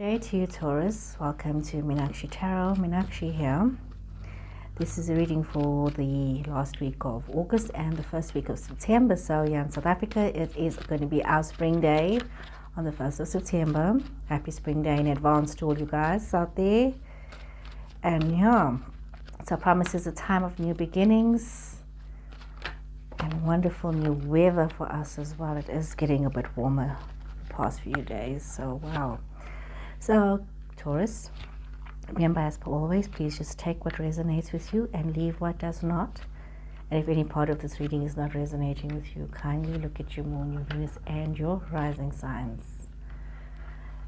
Day to you, Taurus. Welcome to Meenakshi Tarot. Meenakshi here. This is a reading for the last week of August and the first week of September. So yeah, in South Africa, it is going to be our spring day on the 1st of September. Happy spring day in advance to all you guys out there. And yeah, so promises a time of new beginnings and wonderful new weather for us as well. It is getting a bit warmer the past few days. So wow. So, Taurus, remember as per always, please just take what resonates with you and leave what does not. And if any part of this reading is not resonating with you, kindly look at your moon, your Venus, and your rising signs.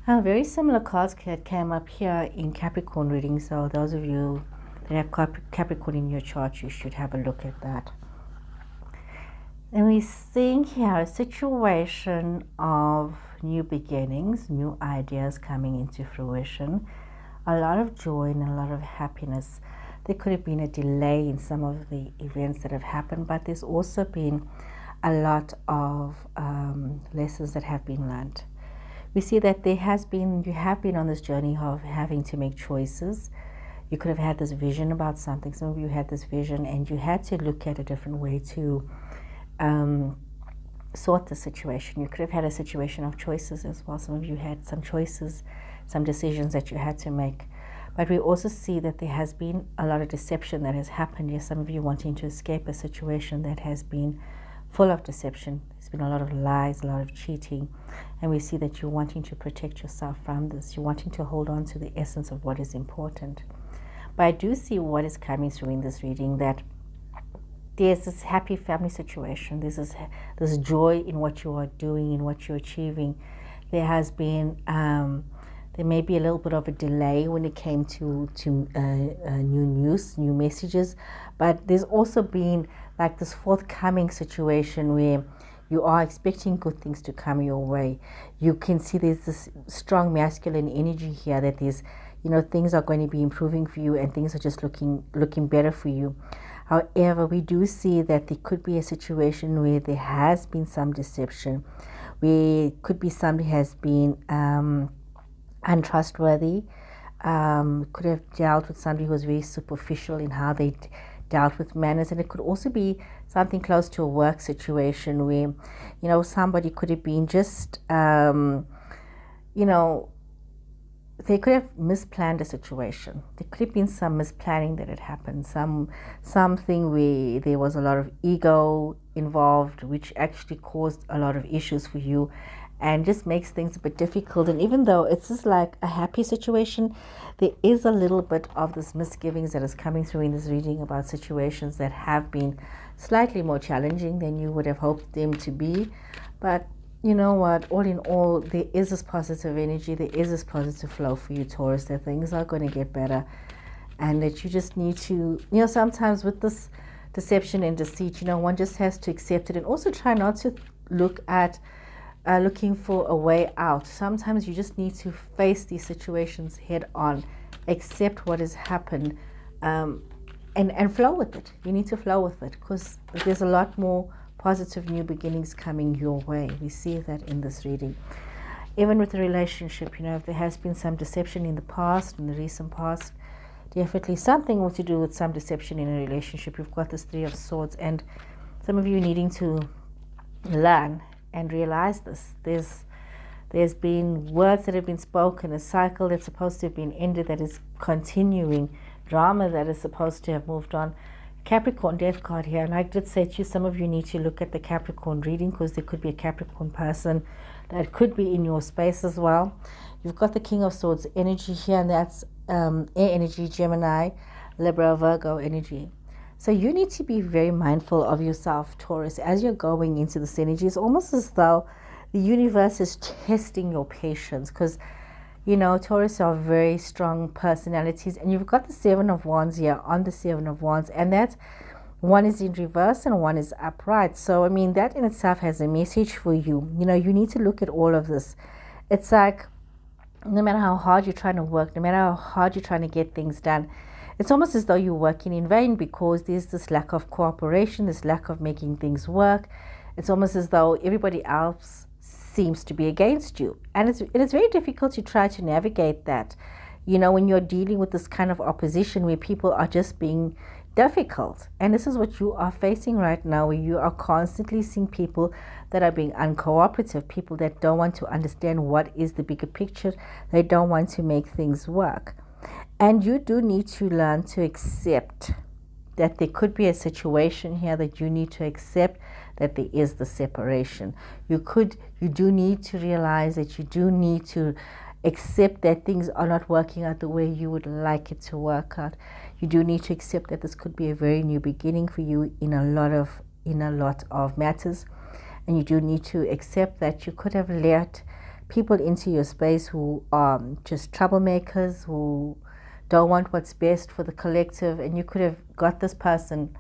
Very similar cards came up here in Capricorn reading. So those of you that have Capricorn in your chart, you should have a look at that. And we're seeing here a situation of new beginnings, new ideas coming into fruition, a lot of joy and a lot of happiness. There could have been a delay in some of the events that have happened, but there's also been a lot of lessons that have been learned. We see that you have been on this journey of having to make choices. You could have had this vision about something. Some of you had this vision and you had to look at a different way to sort the situation. You could have had a situation of choices as well. Some of you had some choices, some decisions that you had to make. But we also see that there has been a lot of deception that has happened here. Some of you wanting to escape a situation that has been full of deception. There's been a lot of lies, a lot of cheating. And we see that you're wanting to protect yourself from this. You're wanting to hold on to the essence of what is important. But I do see what is coming through in this reading, that there's this happy family situation. There's this joy in what you are doing, in what you're achieving. There has been, there may be a little bit of a delay when it came to new news, new messages, but there's also been like this forthcoming situation where you are expecting good things to come your way. You can see there's this strong masculine energy here that there's, things are going to be improving for you and things are just looking better for you. However, we do see that there could be a situation where there has been some deception, where it could be somebody has been untrustworthy, could have dealt with somebody who was very superficial in how they dealt with manners. And it could also be something close to a work situation where, somebody could have been just, they could have misplanned a situation. There could have been some misplanning that had happened, something where there was a lot of ego involved, which actually caused a lot of issues for you and just makes things a bit difficult. And even though it's just like a happy situation, there is a little bit of this misgivings that is coming through in this reading about situations that have been slightly more challenging than you would have hoped them to be. But you know what, all in all, there is this positive energy, there is this positive flow for you, Taurus, that things are going to get better and that you just need to, sometimes with this deception and deceit, one just has to accept it and also try not to look at looking for a way out. Sometimes you just need to face these situations head on, accept what has happened, and flow with it. You need to flow with it because there's a lot more positive new beginnings coming your way. We see that in this reading. Even with the relationship, if there has been some deception in the past, in the recent past, definitely something to do with some deception in a relationship. You've got this 3 of Swords and some of you needing to learn and realize this. There's been words that have been spoken, a cycle that's supposed to have been ended that is continuing, drama that is supposed to have moved on. Capricorn death card here, and I did say to you, some of you need to look at the Capricorn reading because there could be a Capricorn person that could be in your space as well. You've got the King of Swords energy here, and that's air energy, Gemini, Libra, Virgo energy. So you need to be very mindful of yourself, Taurus, as you're going into this energy. It's almost as though the universe is testing your patience because Taurus are very strong personalities, and you've got the 7 of Wands here on the 7 of Wands, and that one is in reverse and one is upright. So, that in itself has a message for you. You need to look at all of this. It's like, no matter how hard you're trying to work, no matter how hard you're trying to get things done, it's almost as though you're working in vain because there's this lack of cooperation, this lack of making things work. It's almost as though everybody else seems to be against you. And it's very difficult to try to navigate that, you know, when you're dealing with this kind of opposition where people are just being difficult. And this is what you are facing right now, where you are constantly seeing people that are being uncooperative, people that don't want to understand what is the bigger picture. They don't want to make things work. And you do need to learn to accept that there could be a situation here that you need to accept, that there is the separation. You do need to realize that you do need to accept that things are not working out the way you would like it to work out. You do need to accept that this could be a very new beginning for you in a lot of matters. And you do need to accept that you could have let people into your space who are just troublemakers, who don't want what's best for the collective, and you could have got this person.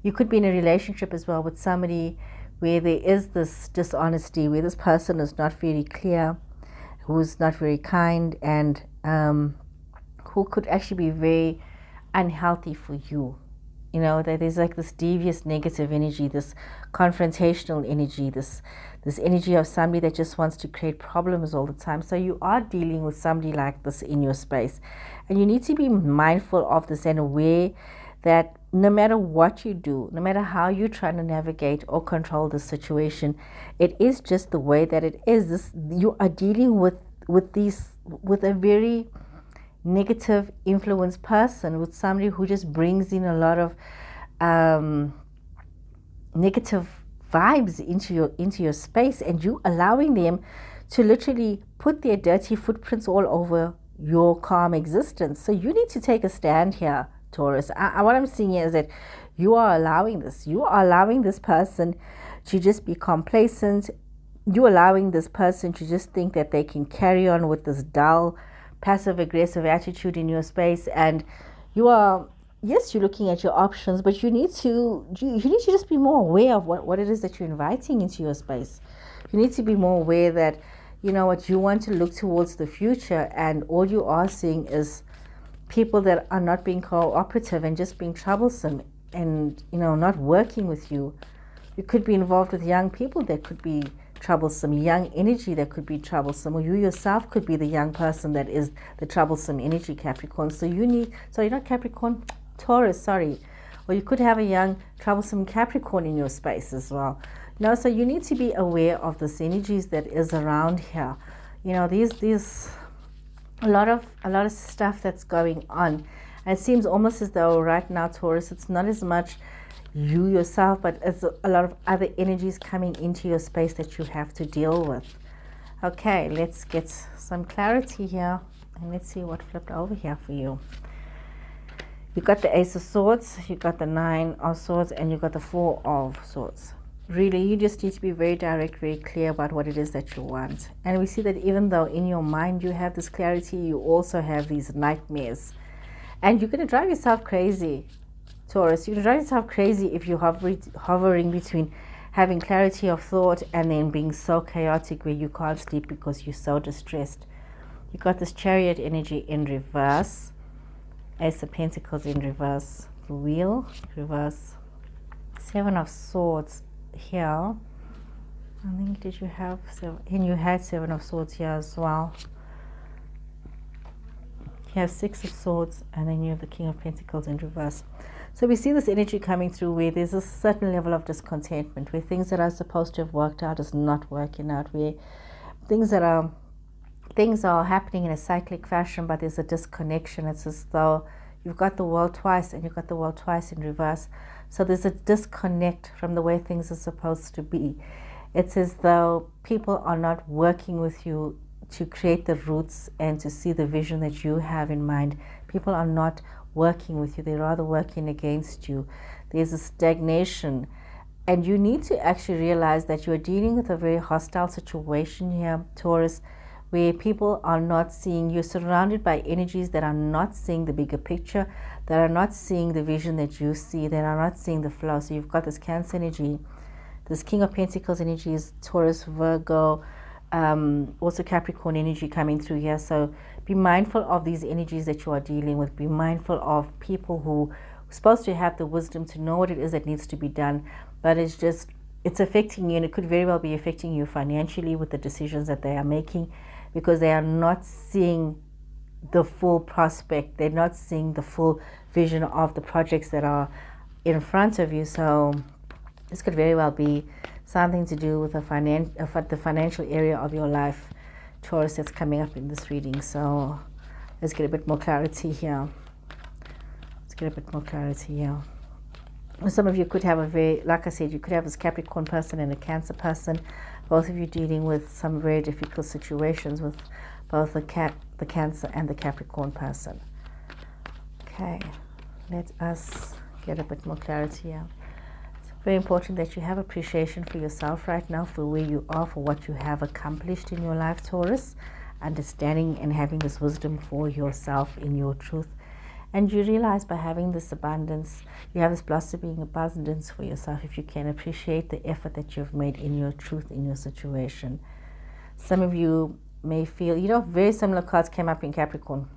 You could be in a relationship as well with somebody where there is this dishonesty, where this person is not very clear, who's not very kind, and who could actually be very unhealthy for you. You know, that there's like this devious negative energy, this confrontational energy, this energy of somebody that just wants to create problems all the time. So you are dealing with somebody like this in your space. And you need to be mindful of this and aware that no matter what you do, no matter how you're trying to navigate or control the situation, it is just the way that it is. You are dealing with a very negative influence person, with somebody who just brings in a lot of negative vibes into your space, and you allowing them to literally put their dirty footprints all over your calm existence. So you need to take a stand here, Taurus. What I'm seeing here is that you are allowing this. You are allowing this person to just be complacent. You're allowing this person to just think that they can carry on with this dull, passive-aggressive attitude in your space. And you are, yes, you're looking at your options, but you need to just be more aware of what it is that you're inviting into your space. You need to be more aware that, you know what, you want to look towards the future, and all you are seeing is people that are not being cooperative and just being troublesome and, you know, not working with you. You could be involved with young people that could be troublesome, young energy that could be troublesome, or you yourself could be the young person that is the troublesome energy, Capricorn. So not Capricorn, Taurus, sorry. Or you could have a young troublesome Capricorn in your space as well. No, so you need to be aware of this energies that is around here. You know, these a lot of stuff that's going on. And it seems almost as though right now, Taurus, it's not as much you yourself, but it's a lot of other energies coming into your space that you have to deal with. Okay, let's get some clarity here, and let's see what flipped over here for you. You got the Ace of Swords, you got the Nine of Swords, and you got the Four of Swords. Really, you just need to be very direct, very clear about what it is that you want. And we see that even though in your mind you have this clarity, you also have these nightmares. And you're going to drive yourself crazy, Taurus. You're going to drive yourself crazy if you're hovering between having clarity of thought and then being so chaotic where you can't sleep because you're so distressed. You got this Chariot energy in reverse. Ace of Pentacles in reverse. The Wheel, reverse. Seven of Swords here. I think, did you have seven? And you had Seven of Swords here as well. You have Six of Swords, and then you have the King of Pentacles in reverse. So we see this energy coming through where there's a certain level of discontentment, where things that are supposed to have worked out is not working out, where things are happening in a cyclic fashion, but there's a disconnection. It's as though you've got the World twice and you've got the World twice in reverse. So there's a disconnect from the way things are supposed to be. It's as though people are not working with you to create the roots and to see the vision that you have in mind. People are not working with you. They're rather working against you. There's a stagnation. And you need to actually realize that you're dealing with a very hostile situation here, Taurus, where people are not seeing, you're surrounded by energies that are not seeing the bigger picture, that are not seeing the vision that you see, that are not seeing the flow. So you've got this Cancer energy, this King of Pentacles energy is Taurus, Virgo, also Capricorn energy coming through here. So be mindful of these energies that you are dealing with. Be mindful of people who are supposed to have the wisdom to know what it is that needs to be done, but it's just it's affecting you, and it could very well be affecting you financially with the decisions that they are making, because they are not seeing the full prospect. They're not seeing the full vision of the projects that are in front of you. So this could very well be something to do with the financial area of your life, Taurus, that's coming up in this reading. So let's get a bit more clarity here. Some of you could have like I said, you could have this Capricorn person and a Cancer person, both of you dealing with some very difficult situations with both the Cancer and the Capricorn person. Okay, let us get a bit more clarity here. It's very important that you have appreciation for yourself right now, for where you are, for what you have accomplished in your life, Taurus. Understanding and having this wisdom for yourself in your truth. And you realize by having this abundance, you have this blossoming abundance for yourself, if you can appreciate the effort that you've made in your truth, in your situation. Some of you may feel, very similar cards came up in Capricorn.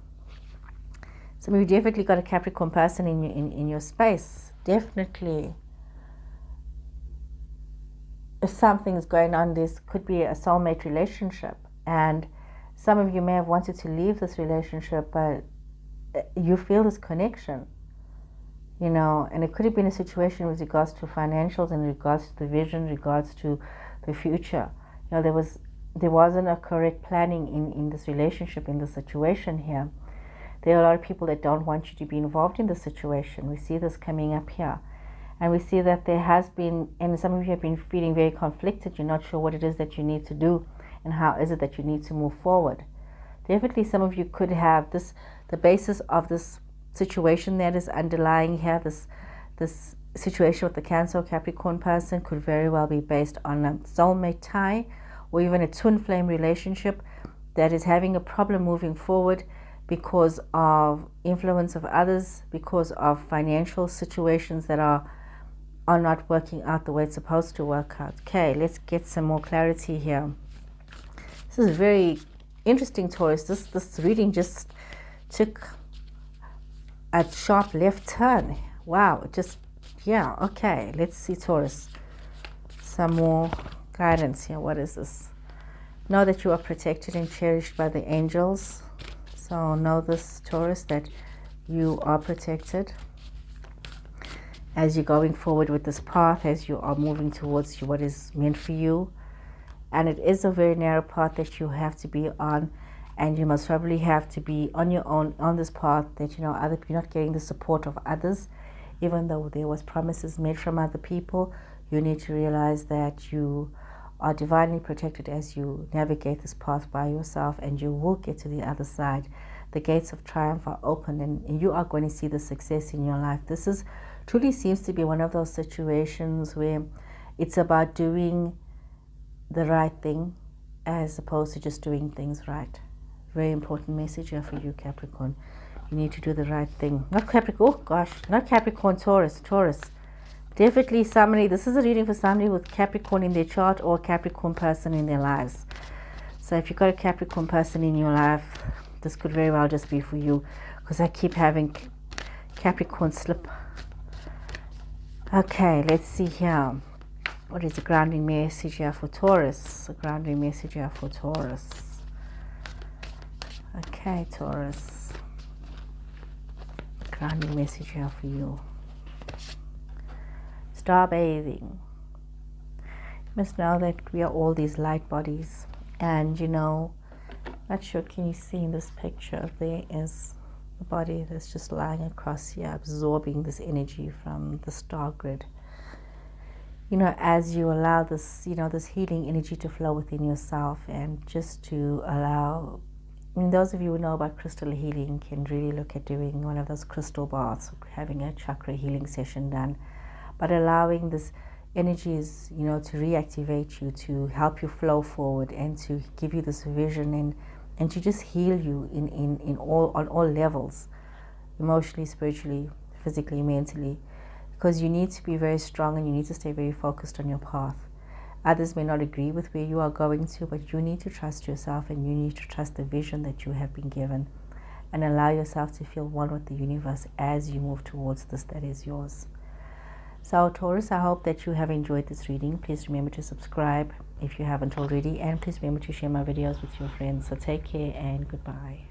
Some of you definitely got a Capricorn person in your space. Definitely. If something is going on, this could be a soulmate relationship. And some of you may have wanted to leave this relationship, but you feel this connection, and it could have been a situation with regards to financials, in regards to the vision, in regards to the future. There wasn't a correct planning in this relationship, in this situation here. There are a lot of people that don't want you to be involved in the situation. We see this coming up here. And we see that there has been, and some of you have been feeling very conflicted. You're not sure what it is that you need to do and how is it that you need to move forward. Definitely some of you could have this, the basis of this situation that is underlying here, this situation with the Cancer or Capricorn person could very well be based on a soulmate tie, or even a twin flame relationship that is having a problem moving forward because of influence of others, because of financial situations that are not working out the way it's supposed to work out. Okay, let's get some more clarity here. This is very interesting, Taurus. This reading just took a sharp left turn. Wow, okay. Let's see, Taurus. Some more guidance here. What is this? Know that you are protected and cherished by the angels. So know this, Taurus, that you are protected as you're going forward with this path, as you are moving towards what is meant for you. And it is a very narrow path that you have to be on, and you must probably have to be on your own on this path, that you're not getting the support of others. Even though there was promises made from other people, you need to realize that you are divinely protected as you navigate this path by yourself, and you will get to the other side. The gates of triumph are open, and you are going to see the success in your life. This truly seems to be one of those situations where it's about doing the right thing as opposed to just doing things right. Very important message here for you, Capricorn. You need to do the right thing. Not Capricorn, not Capricorn, Taurus. Definitely somebody, this is a reading for somebody with Capricorn in their chart or a Capricorn person in their lives. So if you've got a Capricorn person in your life, this could very well just be for you, because I keep having Capricorn slip. Okay, let's see here. What is the grounding message here for Taurus? The grounding message here for Taurus. Okay, Taurus. Grounding message here for you. Star bathing. You must know that we are all these light bodies. And not sure, can you see in this picture, there is the body that's just lying across here, absorbing this energy from the star grid. As you allow this, this healing energy to flow within yourself, and just to allow, those of you who know about crystal healing can really look at doing one of those crystal baths, having a chakra healing session done, but allowing this energies, to reactivate you, to help you flow forward, and to give you this vision, and to just heal you on all levels, emotionally, spiritually, physically, mentally. Because you need to be very strong, and you need to stay very focused on your path. Others may not agree with where you are going to, but you need to trust yourself, and you need to trust the vision that you have been given, and allow yourself to feel one with the universe as you move towards this that is yours. So Taurus, I hope that you have enjoyed this reading. Please remember to subscribe if you haven't already, and please remember to share my videos with your friends. So take care and goodbye.